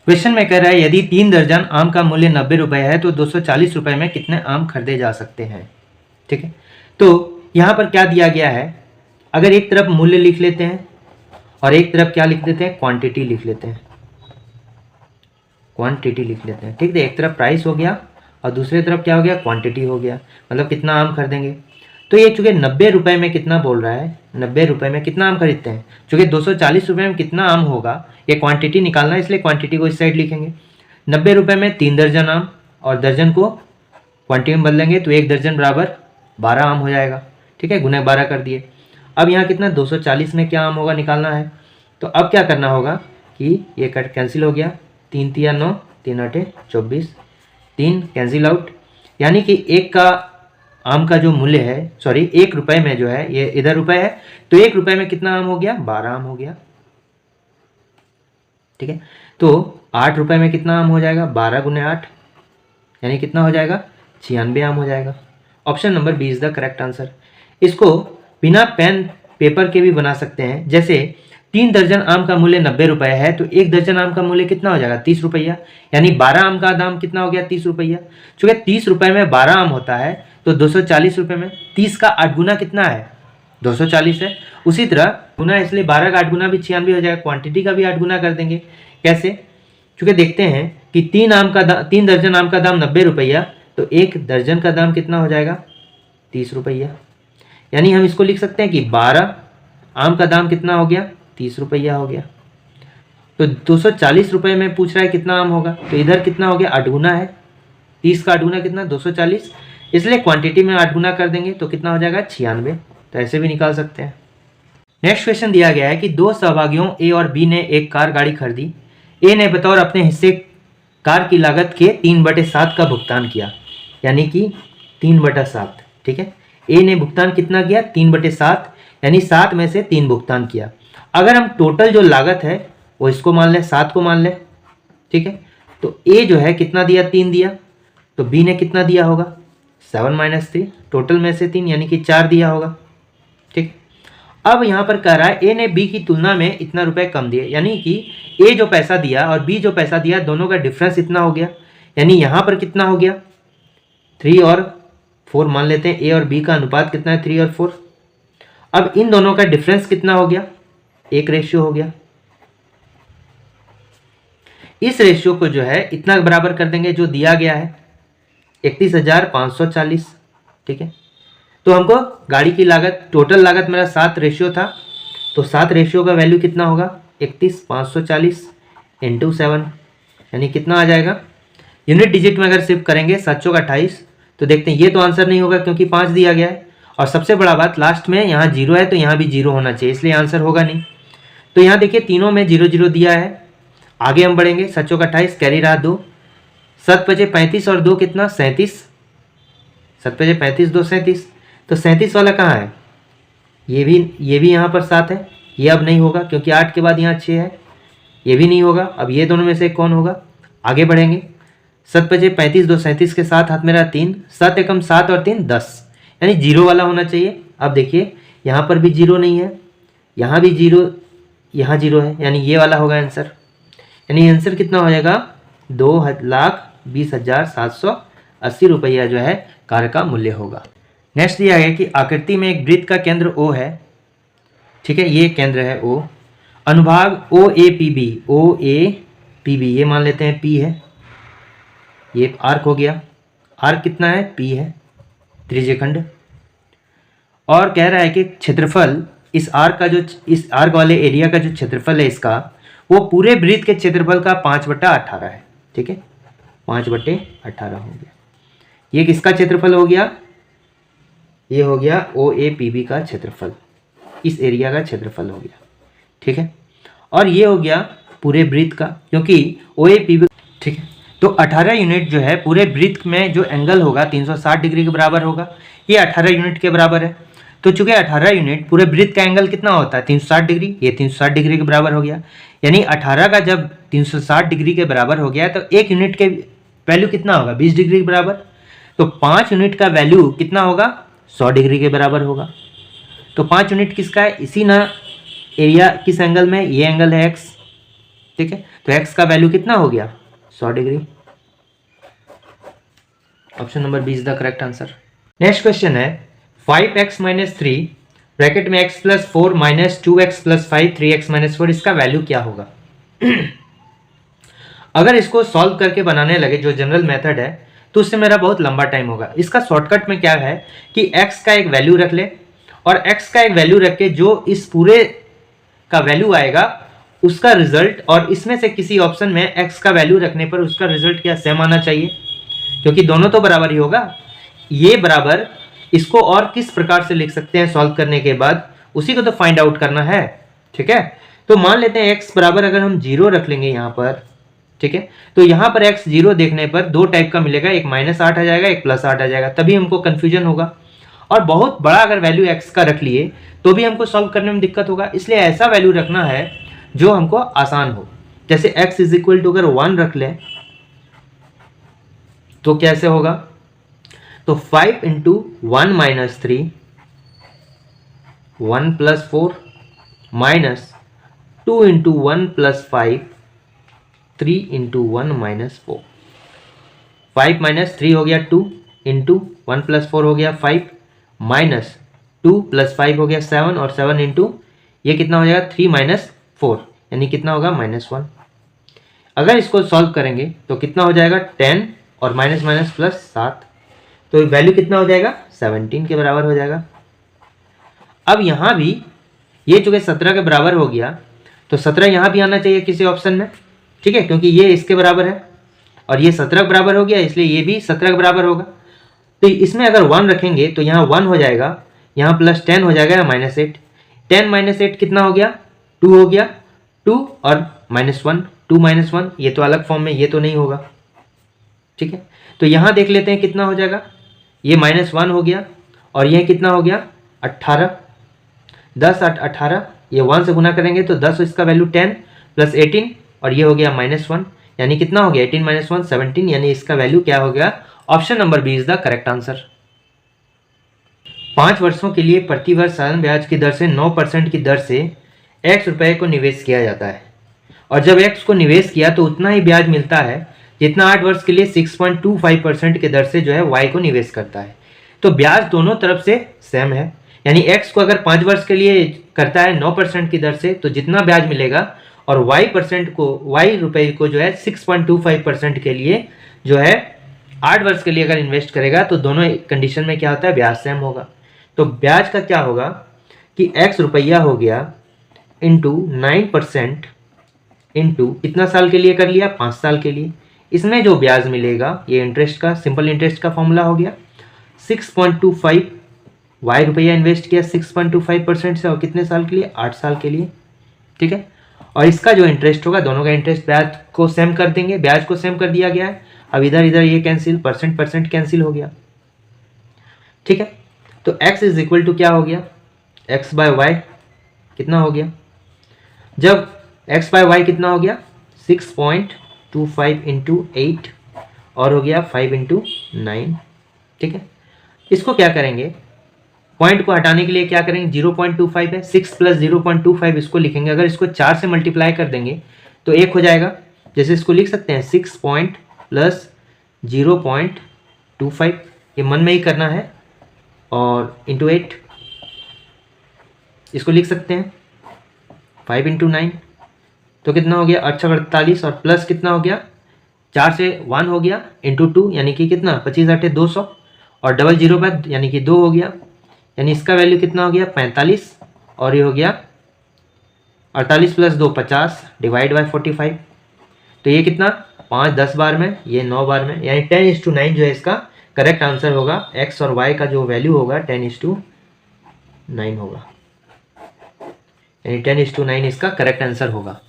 Question में कह रहा है यदि 3 दर्जन आम का मूल्य 90 रुपए है तो 240 रुपए में कितने आम खरीदे जा सकते हैं। ठीक है, तो यहाँ पर क्या दिया गया है, अगर एक तरफ मूल्य लिख लेते हैं और एक तरफ क्या लिख देते हैं, क्वांटिटी लिख लेते हैं, क्वांटिटी लिख लेते हैं। ठीक है, एक तरफ प्राइस हो गया और दूसरी तरफ क्या हो गया, क्वांटिटी हो गया, मतलब कितना आम खरीदेंगे। तो ये चूंकि 90 रुपए में कितना बोल रहा है, 90 रुपए में कितना आम खरीदते हैं, चूंकि 240 रुपए में कितना आम होगा ये क्वांटिटी निकालना है, इसलिए क्वांटिटी को इस साइड लिखेंगे। 90 रुपए में 3 दर्जन आम और दर्जन को क्वांटिटी में बदलेंगे तो 1 दर्जन बराबर 12 आम हो जाएगा। ठीक है, गुना 12 कर दिए। अब यहाँ कितना 240 में क्या आम होगा निकालना है, तो अब क्या करना होगा कि ये कट कैंसिल हो गया, 3 तिया 9, 3 अठे 24, 3 कैंसिल आउट, यानी कि एक का आम का जो मूल्य है, सॉरी 1 रुपए में जो है, ये इधर रुपए है तो 1 रुपए में कितना आम हो गया, 12 आम हो गया। ठीक है, तो 8 रुपए में कितना आम हो जाएगा, 12 गुने 8 यानी कितना हो जाएगा, 96 आम हो जाएगा। Option number B is the correct answer. इसको बिना पेन पेपर के भी बना सकते हैं। जैसे 3 दर्जन आम का मूल्य 90 रुपए है तो 1 दर्जन आम का मूल्य कितना हो जाएगा, 30 रुपया, यानी 12 आम का दाम कितना हो गया, 30 रुपया। चूंकि 30 रुपए में 12 आम होता है तो 240 रुपए में 30 का 8 गुना कितना है, 240 है। उसी तरह गुना, इसलिए 12 का 8 गुना भी 96 हो जाएगा। क्वांटिटी का भी 8 गुना कर देंगे। कैसे, चूंकि देखते हैं कि 3 दर्जन आम का दाम 90 रुपया तो 1 दर्जन का दाम कितना हो जाएगा, 30 रुपया, यानी हम इसको लिख सकते हैं कि 12 आम का दाम कितना हो गया, 30 रुपया हो गया। तो 240 रुपये में पूछ रहा है कितना आम होगा, तो इधर कितना हो गया, 8 गुना है, 30 का 8 गुना कितना, 240, इसलिए क्वांटिटी में 8 गुना कर देंगे तो कितना हो जाएगा, 96। तो ऐसे भी निकाल सकते हैं। नेक्स्ट क्वेश्चन दिया गया है कि 2 सहभागियों ए और बी ने एक कार गाड़ी खरीदी। ए ने बतौर अपने हिस्से कार की लागत के 3/7 का भुगतान किया, यानी कि 3/7। ठीक है, ए ने भुगतान कितना किया, 3/7, यानी 7 में से 3 भुगतान किया। अगर हम टोटल जो लागत है वो इसको मान लें, 7 को मान लें। ठीक है, तो ए जो है कितना दिया, 3 दिया, तो बी ने कितना दिया होगा, 7 - 3, टोटल में से 3 यानी कि 4 दिया होगा। ठीक, अब यहाँ पर कह रहा है ए ने बी की तुलना में इतना रुपए कम दिए, यानी कि ए जो पैसा दिया और बी जो पैसा दिया दोनों का डिफरेंस इतना हो गया, यानी यहाँ पर कितना हो गया, 3 और 4 मान लेते हैं। ए और बी का अनुपात कितना है, 3 और 4। अब इन दोनों का डिफरेंस कितना हो गया, 1 रेशियो हो गया। इस रेशियो को जो है इतना बराबर कर देंगे जो दिया गया है, 31,540। ठीक है, तो हमको गाड़ी की लागत, टोटल लागत मेरा 7 रेशियो था, तो 7 रेशियो का वैल्यू कितना होगा, 31,540 × 7, यानी कितना आ जाएगा। यूनिट डिजिट में अगर शिफ्ट करेंगे 7 चौक 28, तो देखते हैं ये तो आंसर नहीं होगा क्योंकि 5 दिया गया है, और सबसे बड़ा बात लास्ट में यहाँ 0 है तो यहाँ भी 0 होना चाहिए, इसलिए आंसर होगा नहीं। तो यहाँ देखिए तीनों में 0 0 दिया है। आगे हम बढ़ेंगे, 7 चौक 28, कैरी रहा 2, 7 × 5 = 35 और 2 कितना, 37, 7 × 5 = 35, 2 37, तो 37 वाला कहाँ है, ये भी यहाँ पर 7 है, ये अब नहीं होगा क्योंकि 8 के बाद यहाँ 6 है, ये भी नहीं होगा। अब ये दोनों में से कौन होगा, आगे बढ़ेंगे, 7 × 5 = 35, 2 37 के साथ हाथ मेरा 3, 7 एकम 7 और 3 10, यानी 0 वाला होना चाहिए। अब देखिए यहाँ पर भी 0 नहीं है, यहाँ भी 0, यहाँ 0 है, यानी ये वाला होगा आंसर। यानी आंसर कितना हो जाएगा, 2,20,780 रुपया जो है कार का मूल्य होगा। नेक्स्ट दिया गया कि आकृति में एक वृत्त का केंद्र O है। ठीक है, ये केंद्र है O, अनुभाग OAPB, ये मान लेते हैं P है, ये आर्क हो गया, आर्क कितना है, P है, त्रिज्यखंड। और कह रहा है कि क्षेत्रफल इस आर्क का जो, इस आर्क वाले एरिया का जो क्षेत्रफल है इसका, वो पूरे वृत्त के क्षेत्रफल का 5/18 है। ठीक है, 5/18 हो गया। ये किसका क्षेत्रफल हो गया, ये हो गया OAPB का क्षेत्रफल, इस एरिया का क्षेत्रफल हो गया। ठीक है, और ये हो गया पूरे वृत्त का, क्योंकि OAPB, ठीक है, तो 18 यूनिट जो है पूरे वृत्त में जो एंगल होगा 360 डिग्री के बराबर होगा, ये 18 यूनिट के बराबर है। तो चूंकि 18 यूनिट पूरे वृत्त का एंगल कितना होता है, 360 डिग्री, ये 360 डिग्री के बराबर हो गया। यानी 18 का जब 360 डिग्री के बराबर हो गया तो 1 यूनिट के वैल्यू कितना होगा, 20 डिग्री के बराबर। तो 5 यूनिट का वैल्यू कितना होगा, 100 डिग्री के बराबर होगा। तो 5 यूनिट किसका है, इसी ना एरिया किस एंगल में, ये एंगल है x, ठीक है, तो x का वैल्यू कितना हो गया 100 degree. Option number B is the correct answer. Next question है 5x माइनस 3 ब्रैकेट में x plus 4 minus 2x plus 5 3x minus 4 इसका वैल्यू क्या होगा। अगर इसको सॉल्व करके बनाने लगे जो जनरल मेथड है तो उससे मेरा बहुत लंबा टाइम होगा। इसका शॉर्टकट में क्या है कि x का एक वैल्यू रख ले और x का एक वैल्यू रख के जो इस पूरे का वैल्यू आएगा उसका रिजल्ट, और इसमें से किसी ऑप्शन में x का वैल्यू रखने पर उसका रिजल्ट क्या सेम आना चाहिए, क्योंकि दोनों तो बराबर ही होगा। ये बराबर इसको और किस प्रकार से लिख सकते हैं सॉल्व करने के बाद, उसी को तो फाइंड आउट करना है। ठीक है, तो मान लेते हैं x बराबर अगर हम 0 रख लेंगे यहाँ पर, ठीक है, तो यहाँ पर x 0 देखने पर दो टाइप का मिलेगा, एक -8 आ जाएगा, एक +8 आ जाएगा, तभी हमको कंफ्यूजन होगा। और बहुत बड़ा अगर वैल्यू x का रख लिए तो भी हमको सॉल्व करने में दिक्कत होगा, इसलिए ऐसा वैल्यू रखना है जो हमको आसान हो। जैसे x इज इक्वल टू अगर 1 रख लें तो कैसे होगा, तो 5 into 1 minus 3 1 plus 4 minus 2 into 1 plus 5 3 into 1 minus 4। 5 minus 3 हो गया 2 इंटू 1 प्लस 4 हो गया 5 माइनस 2 प्लस 5 हो गया 7 और 7 इंटू ये कितना हो जाएगा 3 माइनस 4 यानी कितना होगा -1। अगर इसको सॉल्व करेंगे तो कितना हो जाएगा 10 और माइनस माइनस प्लस 7, तो वैल्यू कितना हो जाएगा 17 के बराबर हो जाएगा। अब यहाँ भी ये चूंकि 17 के बराबर हो गया तो 17 यहाँ भी आना चाहिए किसी ऑप्शन में, ठीक है, क्योंकि ये इसके बराबर है और ये 17 के बराबर हो गया, इसलिए ये भी 17 के बराबर होगा। तो इसमें अगर 1 रखेंगे तो यहाँ 1 हो जाएगा, यहाँ प्लस 10 हो जाएगा या -8। 10 माइनस 8 कितना हो गया 2 हो गया, 2 और -1 2 -1, ये तो अलग फॉर्म में, ये तो नहीं होगा। ठीक है, तो यहाँ देख लेते हैं कितना हो जाएगा, ये -1 हो गया और ये कितना हो गया 18, 10 8 18, ये 1 से गुना करेंगे तो 10, इसका वैल्यू 10 प्लस 18 और ये हो गया -1, यानी कितना हो गया 18 - 1 17, यानी इसका वैल्यू क्या हो गया, option number B is the correct answer. 5 वर्षों के लिए प्रतिवर्ष साधारण ब्याज की दर से 9% की दर से x रुपए को निवेश किया जाता है और जब x को निवेश किया तो उतना ही ब्याज मिलता है जितना 8 वर्ष के लिए 6.25% की दर से जो है y को निवेश करता है। तो ब्याज दोनों तरफ से सेम है, यानी x को अगर 5 वर्ष के लिए करता है 9% की दर से तो जितना ब्याज मिलेगा, और y रुपए को जो है 6.25% के लिए जो है 8 वर्ष के लिए अगर इन्वेस्ट करेगा तो दोनों कंडीशन में क्या होता है ब्याज सेम होगा। तो ब्याज का क्या होगा कि x रुपया हो गया इंटू 9% इंटू कितना साल के लिए कर लिया 5 साल के लिए, इसमें जो ब्याज मिलेगा ये इंटरेस्ट का सिंपल इंटरेस्ट का फॉर्मूला हो गया 6.25, y रुपया इन्वेस्ट किया 6.25% से और कितने साल के लिए 8 साल के लिए। ठीक है, और इसका जो इंटरेस्ट होगा दोनों का इंटरेस्ट ब्याज को सेम कर देंगे, ब्याज को सेम कर दिया गया है। अब इधर इधर ये कैंसिल, परसेंट कैंसिल हो गया। ठीक है, तो x इज इक्वल टू क्या हो गया x बाय वाई कितना हो गया, जब x बाय वाई कितना हो गया 6.25 इंटू 8 और हो गया 5 इंटू 9। ठीक है, इसको क्या करेंगे, पॉइंट को हटाने के लिए क्या करेंगे 0.25 है, 6 प्लस 0.25 इसको लिखेंगे, अगर इसको 4 से मल्टीप्लाई कर देंगे तो 1 हो जाएगा। जैसे इसको लिख सकते हैं 6 प्लस 0.25, ये मन में ही करना है, और इंटू 8 इसको लिख सकते हैं 5 इंटू 9, तो कितना हो गया 48 और प्लस कितना हो गया 4 से 1 हो गया इंटू 2 यानी कि कितना 25 8 200 और डबल 0 बाद यानी कि 2 हो गया, यानी इसका वैल्यू कितना हो गया 45 और ये हो गया 48 प्लस 2 50 डिवाइड बाय 45, तो ये कितना 5 10 बार में, ये 9 बार में, यानी 10:9 जो है इसका करेक्ट आंसर होगा। x और y का जो वैल्यू होगा 10:9 होगा, यानी 10:9 इसका करेक्ट आंसर होगा।